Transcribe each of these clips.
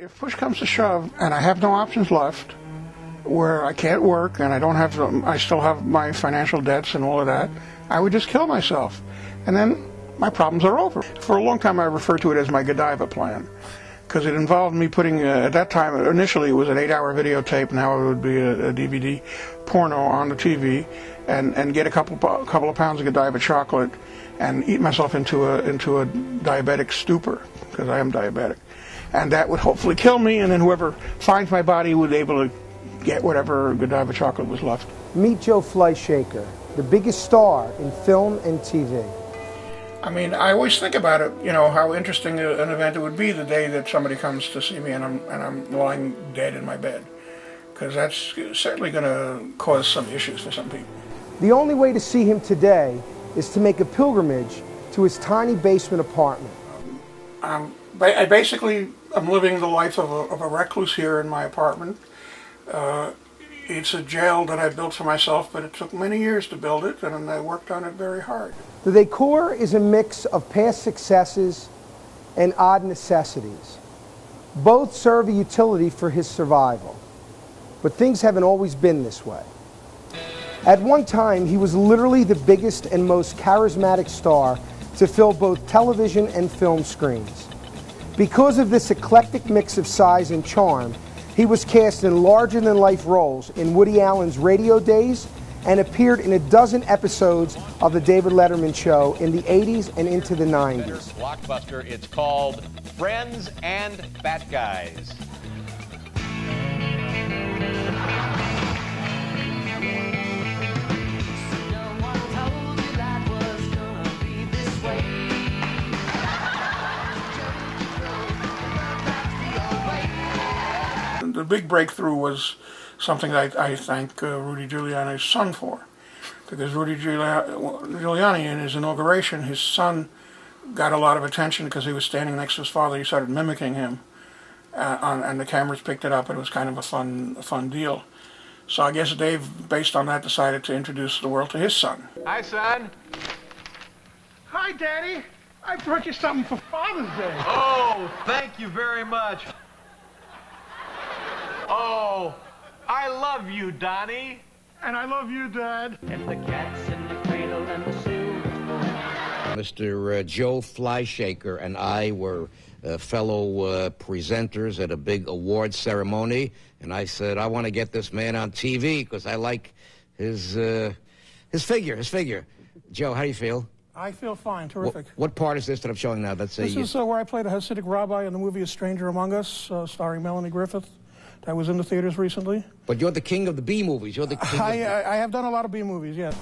If push comes to shove and I have no options left, where I can't work and I don't have, I still have my financial debts and all of that, I would just kill myself. And then my problems are over. For a long time I referred to it as my Godiva plan, because it involved me putting, at that time, initially it was an 8-hour videotape, now it would be a DVD porno on the TV, and get a couple of pounds of Godiva chocolate and eat myself into a diabetic stupor, because I am diabetic. And that would hopefully kill me, and then whoever finds my body would be able to get whatever Godiva chocolate was left. Meet Joe Fleishaker, the biggest star in film and TV. I mean, I always think about it, you know, how interesting an event it would be the day that somebody comes to see me and I'm lying dead in my bed, because that's certainly going to cause some issues for some people. The only way to see him today is to make a pilgrimage to his tiny basement apartment. I basically am living the life of a recluse here in my apartment. It's a jail that I built for myself, but it took many years to build it, and I worked on it very hard. The decor is a mix of past successes and odd necessities. Both serve a utility for his survival, but things haven't always been this way. At one time, he was literally the biggest and most charismatic star to fill both television and film screens. Because of this eclectic mix of size and charm, he was cast in larger-than-life roles in Woody Allen's Radio Days and appeared in a dozen episodes of The David Letterman Show in the 80s and into the 90s. Blockbuster, it's called Friends and Fat Guys. The big breakthrough was something I thank Rudy Giuliani's son for, because Rudy Giuliani, in his inauguration, his son got a lot of attention because he was standing next to his father. He started mimicking him, and the cameras picked it up, and it was kind of a fun deal. So I guess Dave, based on that, decided to introduce the world to his son. Hi, son. Hi, Daddy. I brought you something for Father's Day. Oh, thank you very much. Oh, I love you, Donnie. And I love you, Dad. If the cat's in the cradle and the silver Mr. Joe Fleishaker and I were fellow presenters at a big award ceremony, and I said, I want to get this man on TV because I like his figure. Joe, how do you feel? I feel fine, terrific. What part is this that I'm showing now? This is where I played a Hasidic rabbi in the movie A Stranger Among Us, starring Melanie Griffith. That was in the theaters recently. But you're the king of the B movies. You're the king I have done a lot of B movies, yes.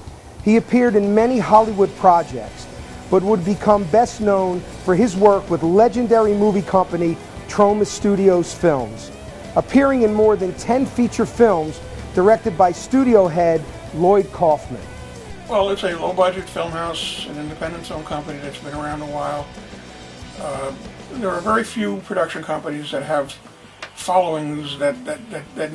He appeared in many Hollywood projects, but would become best known for his work with legendary movie company Troma Studios Films, appearing in more than 10 feature films directed by studio head Lloyd Kaufman. Well, it's a low-budget film house, an independent film company that's been around a while. There are very few production companies that have followings that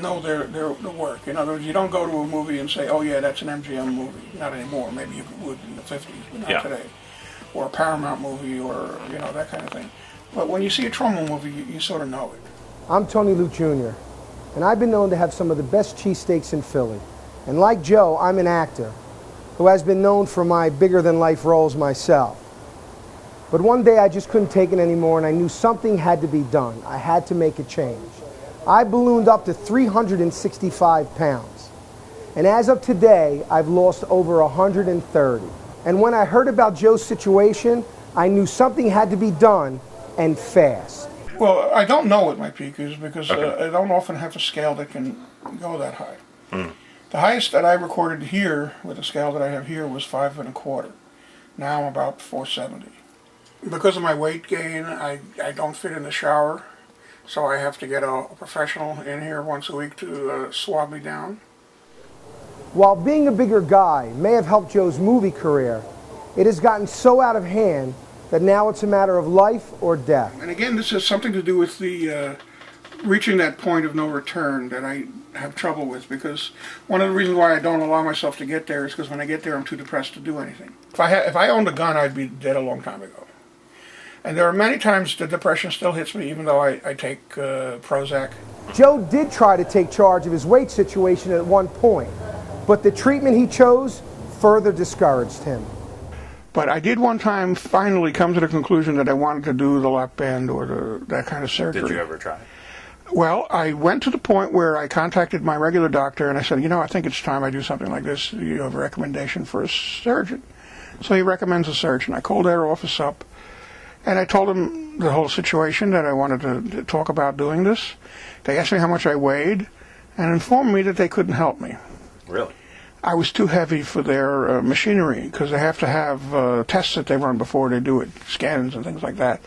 know their work. In other words, you don't go to a movie and say, oh yeah, that's an MGM movie. Not anymore. Maybe you would in the 50s, but not today. Or a Paramount movie, or that kind of thing. But when you see a Troma movie, you sort of know it. I'm Tony Luke Jr., and I've been known to have some of the best cheesesteaks in Philly. And like Joe, I'm an actor who has been known for my bigger-than-life roles myself. But one day I just couldn't take it anymore, and I knew something had to be done. I had to make a change. I ballooned up to 365 pounds. And as of today, I've lost over 130. And when I heard about Joe's situation, I knew something had to be done, and fast. Well, I don't know what my peak is, because I don't often have a scale that can go that high. The highest that I recorded here, with the scale that I have here, was 5 1/4. Now I'm about 470. Because of my weight gain, I don't fit in the shower, so I have to get a professional in here once a week to swab me down. While being a bigger guy may have helped Joe's movie career, it has gotten so out of hand that now it's a matter of life or death. And again, this has something to do with the reaching that point of no return that I have trouble with, because one of the reasons why I don't allow myself to get there is because when I get there I'm too depressed to do anything. If I owned a gun, I'd be dead a long time ago. And there are many times the depression still hits me, even though I take Prozac. Joe did try to take charge of his weight situation at one point, but the treatment he chose further discouraged him. But I did one time finally come to the conclusion that I wanted to do the lap band or that kind of surgery. Did you ever try? Well, I went to the point where I contacted my regular doctor and I said, I think it's time I do something like this. You have a recommendation for a surgeon. So he recommends a surgeon. I called their office up and I told them the whole situation, that I wanted to talk about doing this. They asked me how much I weighed and informed me that they couldn't help me. Really? I was too heavy for their machinery, because they have to have tests that they run before they do it, scans and things like that.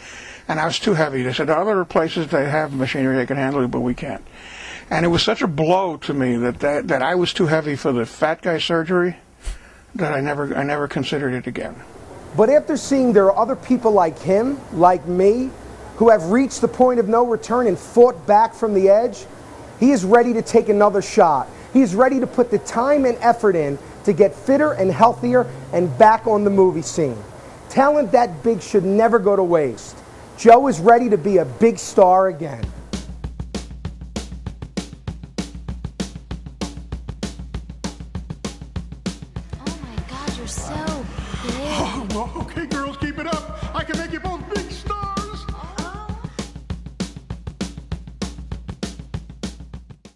And I was too heavy. They said other places they have machinery they can handle it, but we can't. And it was such a blow to me that I was too heavy for the fat guy surgery that I never considered it again. But after seeing there are other people like him, like me, who have reached the point of no return and fought back from the edge, he is ready to take another shot. He's ready to put the time and effort in to get fitter and healthier and back on the movie scene. Talent that big should never go to waste. Joe is ready to be a big star again. Oh my God, you're so big. Well, okay, girls, keep it up.